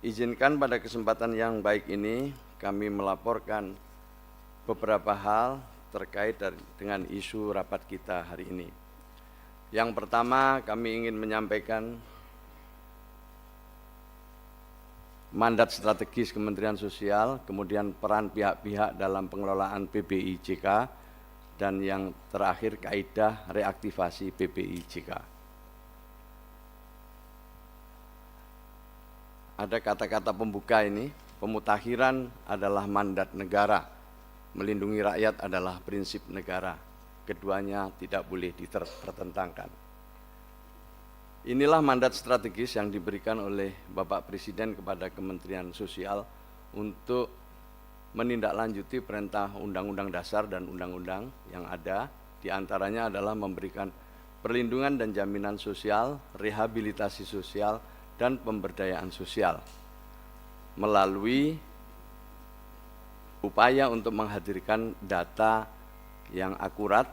Izinkan pada kesempatan yang baik ini kami melaporkan beberapa hal terkait dengan isu rapat kita hari ini. Yang pertama, kami ingin menyampaikan mandat strategis Kementerian Sosial, kemudian peran pihak-pihak dalam pengelolaan PBIJK, dan yang terakhir kaidah reaktivasi PBIJK. Ada kata-kata pembuka ini, pemutakhiran adalah mandat negara, melindungi rakyat adalah prinsip negara. Keduanya tidak boleh dipertentangkan. Inilah mandat strategis yang diberikan oleh Bapak Presiden kepada Kementerian Sosial untuk menindaklanjuti perintah Undang-Undang Dasar dan Undang-Undang yang ada, diantaranya adalah memberikan perlindungan dan jaminan sosial, rehabilitasi sosial, dan pemberdayaan sosial melalui upaya untuk menghadirkan data yang akurat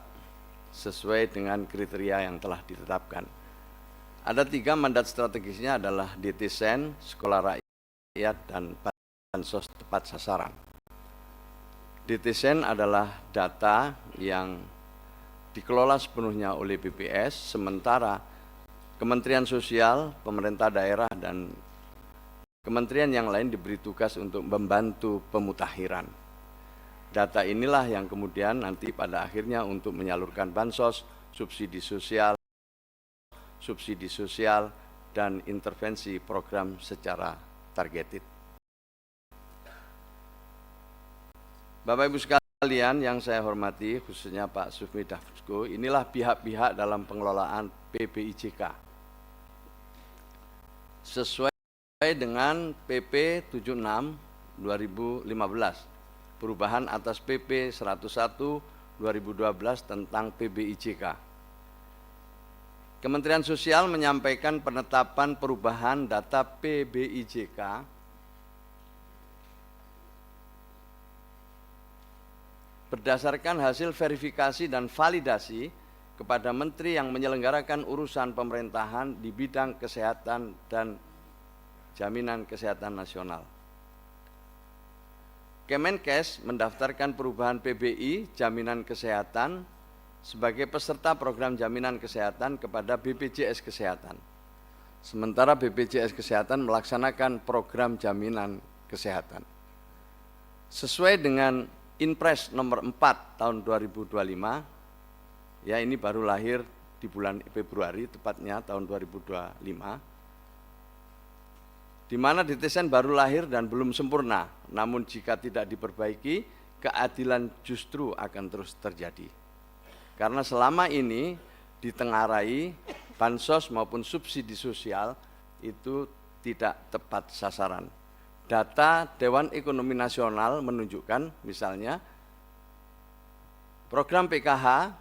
sesuai dengan kriteria yang telah ditetapkan. Ada 3 mandat strategisnya adalah DTSEN, Sekolah Rakyat, dan Bansos Tepat Sasaran. DTSEN adalah data yang dikelola sepenuhnya oleh BPS, sementara Kementerian Sosial, pemerintah daerah, dan kementerian yang lain diberi tugas untuk membantu pemutakhiran. Data inilah yang kemudian nanti pada akhirnya untuk menyalurkan bansos, subsidi sosial, dan intervensi program secara targeted. Bapak Ibu sekalian yang saya hormati, khususnya Pak Sufmi Dasko, inilah pihak-pihak dalam pengelolaan PBIJK. Sesuai dengan PP 76 2015, perubahan atas PP 101 2012 tentang PBIJK. Kementerian Sosial menyampaikan penetapan perubahan data PBIJK berdasarkan hasil verifikasi dan validasi kepada menteri yang menyelenggarakan urusan pemerintahan di bidang kesehatan dan jaminan kesehatan nasional. Kemenkes mendaftarkan perubahan PBI jaminan kesehatan sebagai peserta program jaminan kesehatan kepada BPJS Kesehatan. Sementara BPJS Kesehatan melaksanakan program jaminan kesehatan. Sesuai dengan Inpres nomor 4 tahun 2025, ya ini baru lahir di bulan Februari, tepatnya tahun 2025, di mana DTSEN baru lahir dan belum sempurna, namun jika tidak diperbaiki, keadilan justru akan terus terjadi. Karena selama ini ditengarai bansos maupun subsidi sosial itu tidak tepat sasaran. Data Dewan Ekonomi Nasional menunjukkan misalnya program PKH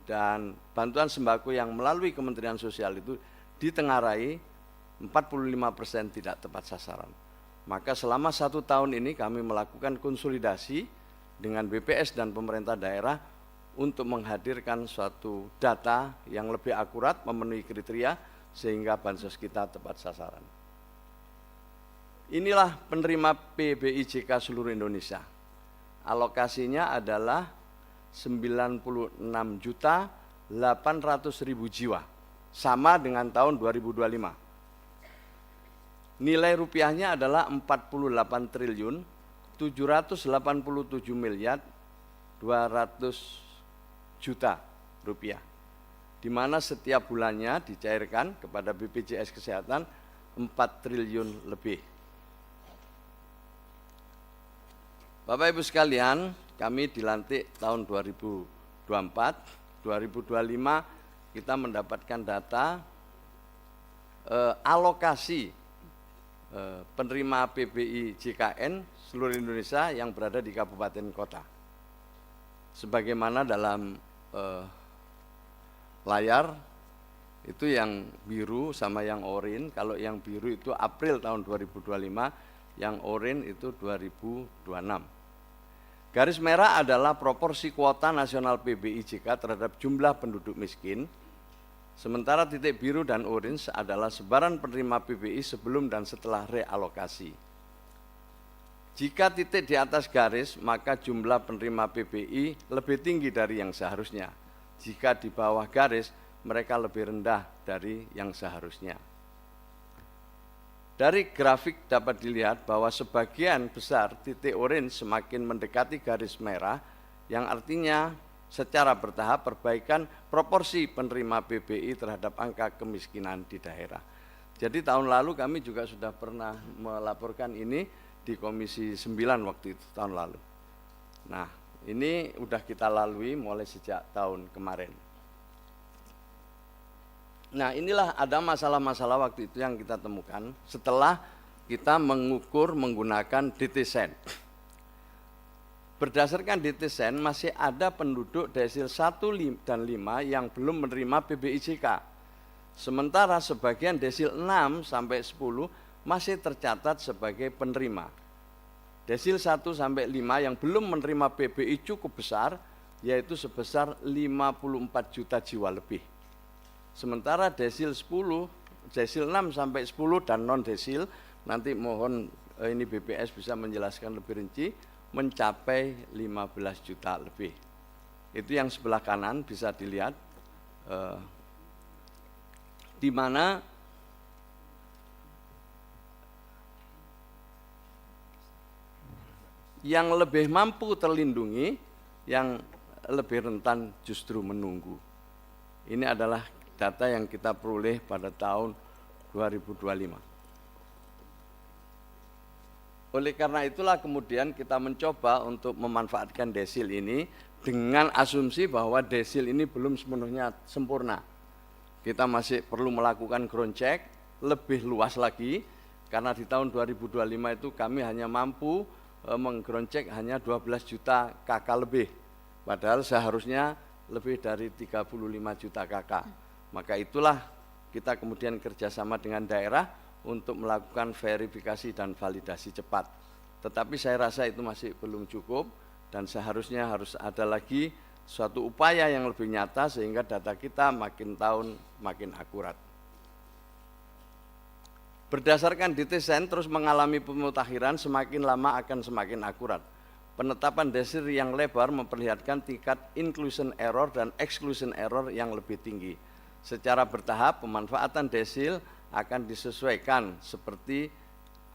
dan bantuan sembako yang melalui Kementerian Sosial itu ditengarai 45% tidak tepat sasaran. Maka selama 1 tahun ini kami melakukan konsolidasi dengan BPS dan pemerintah daerah untuk menghadirkan suatu data yang lebih akurat, memenuhi kriteria sehingga bansos kita tepat sasaran. Inilah penerima PBIJK seluruh Indonesia. Alokasinya adalah 96.800.000 jiwa, sama dengan tahun 2025. Nilai rupiahnya adalah 48.787.200.000.000 rupiah, di mana setiap bulannya dicairkan kepada BPJS Kesehatan 4 triliun lebih. Bapak Ibu sekalian, kami dilantik tahun 2024, 2025 kita mendapatkan data alokasi penerima PBI JKN seluruh Indonesia yang berada di kabupaten kota. Sebagaimana dalam layar itu yang biru sama yang oranye. Kalau yang biru itu April tahun 2025, yang oranye itu 2026. Garis merah adalah proporsi kuota nasional PBIJK terhadap jumlah penduduk miskin Sementara titik biru dan orange adalah sebaran penerima PBI sebelum dan setelah realokasi. Jika titik di atas garis, maka jumlah penerima PBI lebih tinggi dari yang seharusnya. Jika di bawah garis, mereka lebih rendah dari yang seharusnya. Dari grafik dapat dilihat bahwa sebagian besar titik orange semakin mendekati garis merah, yang artinya secara bertahap perbaikan proporsi penerima PBI terhadap angka kemiskinan di daerah. Jadi tahun lalu kami juga sudah pernah melaporkan ini di Komisi 9 waktu itu, tahun lalu. Nah, ini udah kita lalui mulai sejak tahun kemarin. Nah, inilah ada masalah-masalah waktu itu yang kita temukan setelah kita mengukur menggunakan DTSEN. Berdasarkan DTSEN masih ada penduduk desil 1 dan 5 yang belum menerima PBIJK. Sementara sebagian desil 6 sampai 10 masih tercatat sebagai penerima. Desil 1 sampai 5 yang belum menerima PBI cukup besar, yaitu sebesar 54 juta jiwa lebih. Sementara desil 10, desil 6 sampai 10 dan non desil, nanti mohon ini BPS bisa menjelaskan lebih rinci, mencapai 15 juta lebih. Itu yang sebelah kanan bisa dilihat, di mana yang lebih mampu terlindungi, yang lebih rentan justru menunggu. Ini adalah data yang kita peroleh pada tahun 2025. Oleh karena itulah kemudian kita mencoba untuk memanfaatkan desil ini dengan asumsi bahwa desil ini belum sepenuhnya sempurna. Kita masih perlu melakukan ground check lebih luas lagi, karena di tahun 2025 itu kami hanya mampu meng-ground check hanya 12 juta KK lebih, padahal seharusnya lebih dari 35 juta KK. Maka itulah kita kemudian kerjasama dengan daerah untuk melakukan verifikasi dan validasi cepat. Tetapi saya rasa itu masih belum cukup dan seharusnya harus ada lagi suatu upaya yang lebih nyata sehingga data kita makin tahun makin akurat. Berdasarkan DTSEN terus mengalami pemutakhiran, semakin lama akan semakin akurat. Penetapan desil yang lebar memperlihatkan tingkat inclusion error dan exclusion error yang lebih tinggi. Secara bertahap pemanfaatan desil akan disesuaikan seperti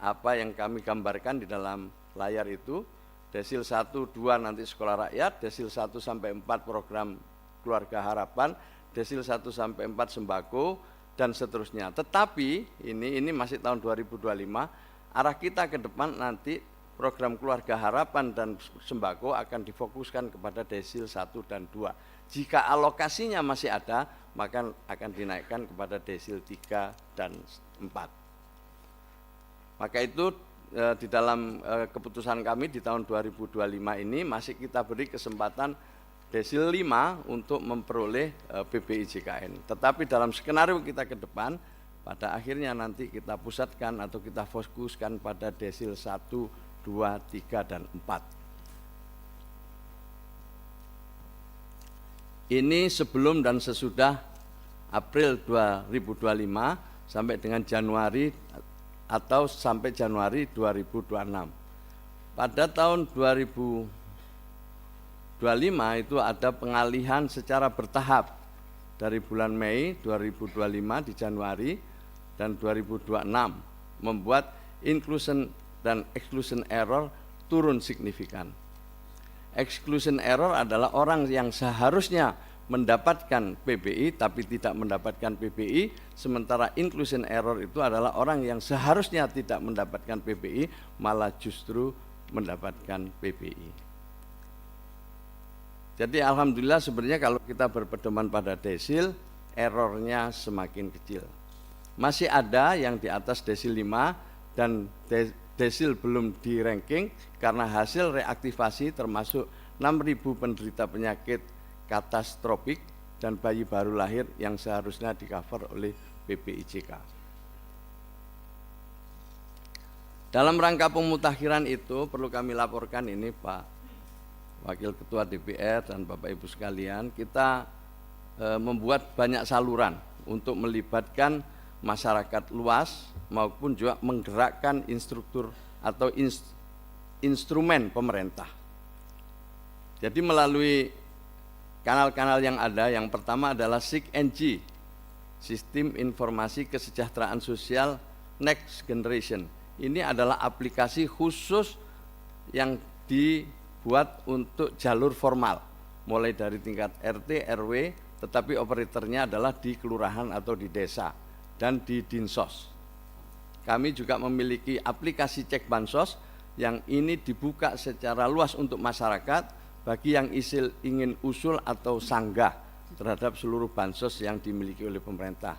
apa yang kami gambarkan di dalam layar itu. Desil 1, 2 nanti sekolah rakyat, desil 1 sampai 4 program keluarga harapan, desil 1 sampai 4 sembako, dan seterusnya. Tetapi ini masih tahun 2025, arah kita ke depan nanti program keluarga harapan dan sembako akan difokuskan kepada desil 1 dan 2. Jika alokasinya masih ada, maka akan dinaikkan kepada desil 3 dan 4. Maka itu di dalam keputusan kami di tahun 2025 ini masih kita beri kesempatan desil 5 untuk memperoleh PBIJKN. Tetapi dalam skenario kita ke depan, pada akhirnya nanti kita pusatkan atau kita fokuskan pada desil 1, 2, 3, dan 4. Ini sebelum dan sesudah April 2025 sampai dengan Januari atau sampai Januari 2026. Pada tahun 2025 itu ada pengalihan secara bertahap dari bulan Mei 2025 di Januari dan 2026 membuat inclusion dan exclusion error turun signifikan. Exclusion error adalah orang yang seharusnya mendapatkan PBI tapi tidak mendapatkan PBI, sementara inclusion error itu adalah orang yang seharusnya tidak mendapatkan PBI malah justru mendapatkan PBI. Jadi alhamdulillah sebenarnya kalau kita berpedoman pada desil, errornya semakin kecil. Masih ada yang di atas desil 5 dan desil belum di ranking karena hasil reaktivasi termasuk 6.000 penderita penyakit katastropik dan bayi baru lahir yang seharusnya di-cover oleh PBIJK. Dalam rangka pemutakhiran itu perlu kami laporkan ini Pak Wakil Ketua DPR dan Bapak Ibu sekalian, kita membuat banyak saluran untuk melibatkan masyarakat luas maupun juga menggerakkan instruktur atau instrumen pemerintah. Jadi melalui kanal-kanal yang ada, yang pertama adalah SIG-NG, Sistem Informasi Kesejahteraan Sosial Next Generation. Ini adalah aplikasi khusus yang dibuat untuk jalur formal, mulai dari tingkat RT, RW, tetapi operatornya adalah di kelurahan atau di desa dan di Dinsos. Kami juga memiliki aplikasi Cek Bansos yang ini dibuka secara luas untuk masyarakat bagi yang ingin usul atau sanggah terhadap seluruh bansos yang dimiliki oleh pemerintah.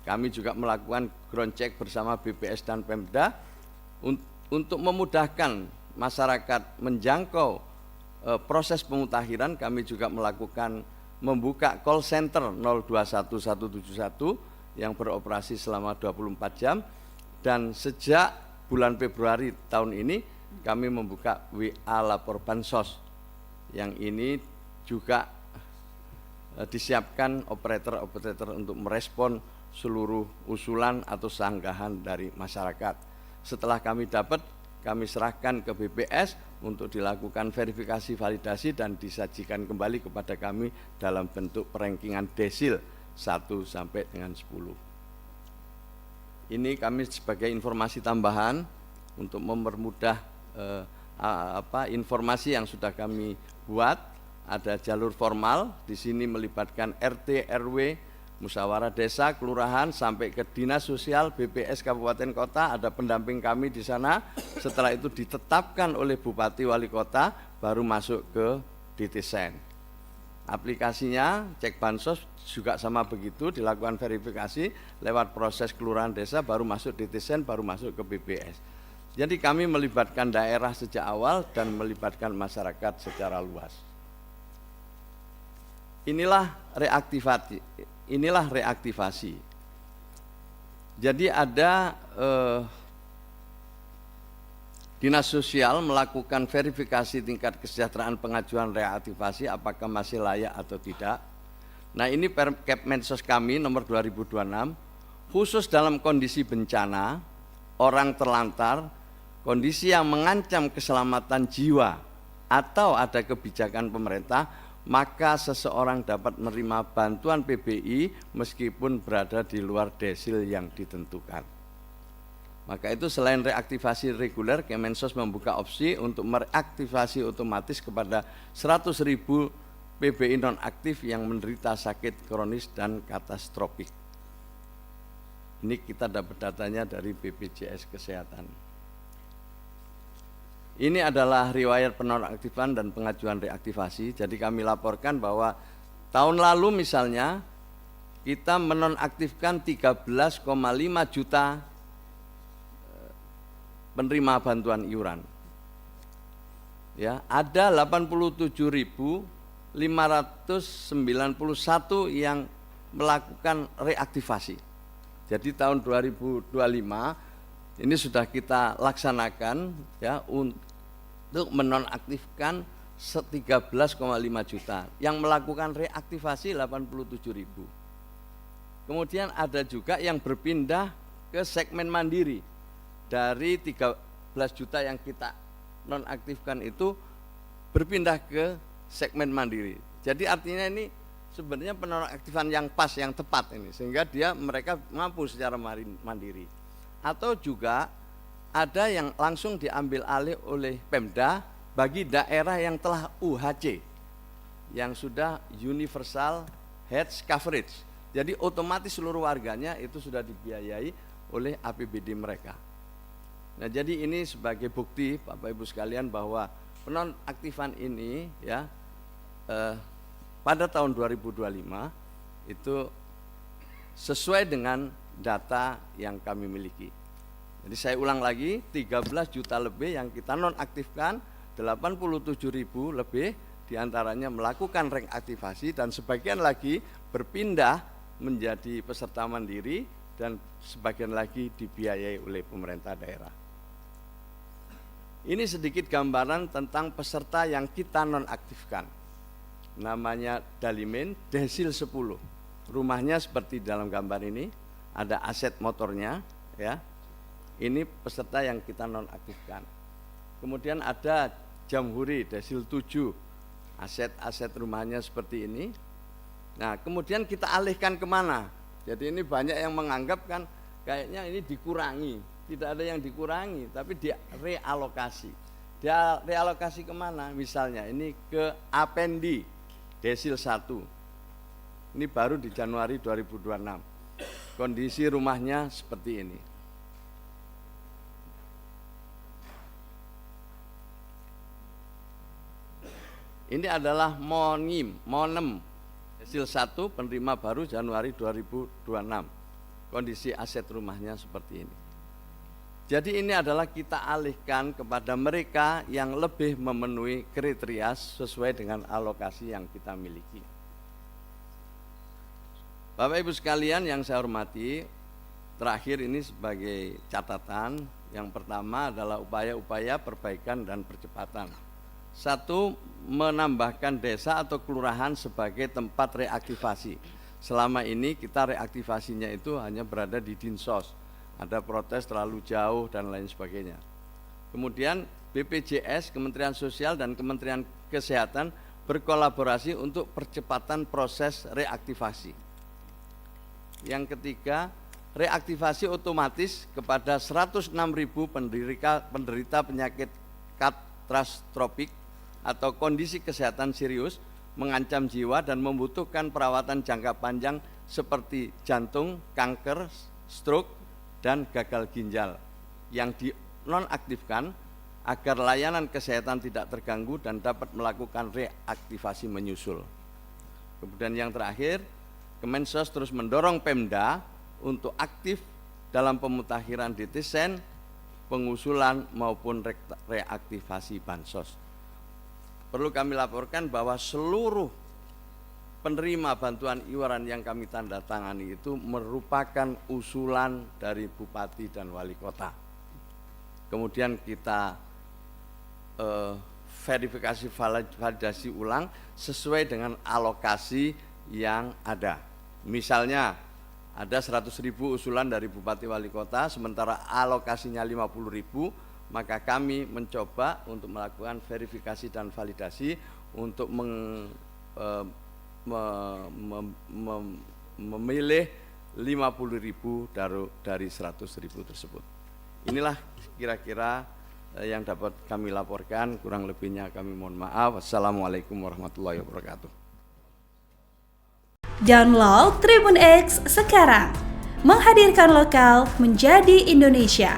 Kami juga melakukan ground check bersama BPS dan Pemda untuk memudahkan masyarakat menjangkau proses pemutakhiran. Kami juga membuka call center 021171 yang beroperasi selama 24 jam, dan sejak bulan Februari tahun ini kami membuka WA Lapor Bansos, yang ini juga disiapkan operator-operator untuk merespon seluruh usulan atau sanggahan dari masyarakat. Setelah kami dapat, kami serahkan ke BPS untuk dilakukan verifikasi validasi dan disajikan kembali kepada kami dalam bentuk perankingan desil 1 sampai dengan 10. Ini kami sebagai informasi tambahan untuk mempermudah informasi yang sudah kami buat. Ada jalur formal, di sini melibatkan RT, RW, musyawarah desa, kelurahan, sampai ke dinas sosial, BPS kabupaten kota, ada pendamping kami di sana. Setelah itu ditetapkan oleh bupati wali kota, baru masuk ke DTSen. Aplikasinya Cek Bansos juga sama begitu, dilakukan verifikasi lewat proses kelurahan desa, baru masuk DTSen, baru masuk ke BPS. Jadi kami melibatkan daerah sejak awal dan melibatkan masyarakat secara luas. Inilah reaktivasi. Jadi ada Dinas Sosial melakukan verifikasi tingkat kesejahteraan pengajuan reaktivasi apakah masih layak atau tidak. Nah, ini Perkepmensos kami nomor 2026, khusus dalam kondisi bencana, orang terlantar, kondisi yang mengancam keselamatan jiwa atau ada kebijakan pemerintah, maka seseorang dapat menerima bantuan PBI meskipun berada di luar desil yang ditentukan. Maka itu selain reaktivasi reguler, Kemensos membuka opsi untuk mereaktivasi otomatis kepada 100.000 PBI nonaktif yang menderita sakit kronis dan katastrofik. Ini kita dapat datanya dari BPJS Kesehatan. Ini adalah riwayat penonaktifan dan pengajuan reaktivasi. Jadi kami laporkan bahwa tahun lalu misalnya kita menonaktifkan 13,5 juta penerima bantuan iuran. Ya, ada 87.591 yang melakukan reaktivasi. Jadi tahun 2025 ini sudah kita laksanakan ya untuk menonaktifkan 13,5 juta, yang melakukan reaktivasi 87.000. Kemudian ada juga yang berpindah ke segmen mandiri. Dari 13 juta yang kita nonaktifkan itu berpindah ke segmen mandiri. Jadi artinya ini sebenarnya penonaktifan yang pas, yang tepat ini, sehingga mereka mampu secara mandiri. Atau juga ada yang langsung diambil alih oleh Pemda bagi daerah yang telah UHC, yang sudah universal health coverage. Jadi otomatis seluruh warganya itu sudah dibiayai oleh APBD mereka. Nah, jadi ini sebagai bukti Bapak Ibu sekalian bahwa penonaktifan ini ya pada tahun 2025 itu sesuai dengan data yang kami miliki. Jadi saya ulang lagi, 13 juta lebih yang kita nonaktifkan, 87.000 lebih diantaranya melakukan reaktivasi, dan sebagian lagi berpindah menjadi peserta mandiri dan sebagian lagi dibiayai oleh pemerintah daerah. Ini sedikit gambaran tentang peserta yang kita nonaktifkan. Namanya Dalimin Desil 10. rumahnya seperti dalam gambar ini, ada aset motornya, ya. Ini peserta yang kita nonaktifkan. Kemudian ada Jamhuri Desil 7, aset-aset rumahnya seperti ini. Nah, kemudian kita alihkan kemana? Jadi ini banyak yang menganggap kan kayaknya ini dikurangi. Tidak ada yang dikurangi, tapi direalokasi. Dia realokasi kemana? Misalnya ini ke Apendi Desil 1. Ini baru di Januari 2026. Kondisi rumahnya seperti ini. Ini adalah Monem Desil 1 penerima baru Januari 2026. Kondisi aset rumahnya seperti ini. Jadi ini adalah kita alihkan kepada mereka yang lebih memenuhi kriteria sesuai dengan alokasi yang kita miliki. Bapak Ibu sekalian yang saya hormati, terakhir ini sebagai catatan, yang pertama adalah upaya-upaya perbaikan dan percepatan. Satu, menambahkan desa atau kelurahan sebagai tempat reaktivasi. Selama ini kita reaktivasinya itu hanya berada di Dinsos, ada protes terlalu jauh dan lain sebagainya. Kemudian BPJS, Kementerian Sosial dan Kementerian Kesehatan berkolaborasi untuk percepatan proses reaktivasi. Yang ketiga, reaktivasi otomatis kepada 106.000 penderita penyakit katastrofik atau kondisi kesehatan serius, mengancam jiwa dan membutuhkan perawatan jangka panjang seperti jantung, kanker, stroke, dan gagal ginjal yang dinonaktifkan agar layanan kesehatan tidak terganggu dan dapat melakukan reaktivasi menyusul. Kemudian yang terakhir, Kemensos terus mendorong Pemda untuk aktif dalam pemutakhiran desain, pengusulan maupun reaktivasi bansos. Perlu kami laporkan bahwa seluruh penerima bantuan iuran yang kami tanda tangani itu merupakan usulan dari Bupati dan Wali Kota. Kemudian kita verifikasi validasi ulang sesuai dengan alokasi yang ada. Misalnya ada 100.000 usulan dari Bupati Wali Kota, sementara alokasinya 50.000, maka kami mencoba untuk melakukan verifikasi dan validasi untuk memilih 50.000 dari 100.000 tersebut. Inilah kira-kira yang dapat kami laporkan, kurang lebihnya kami mohon maaf. Wassalamualaikum warahmatullahi wabarakatuh. Download Tribun X sekarang, menghadirkan lokal menjadi Indonesia.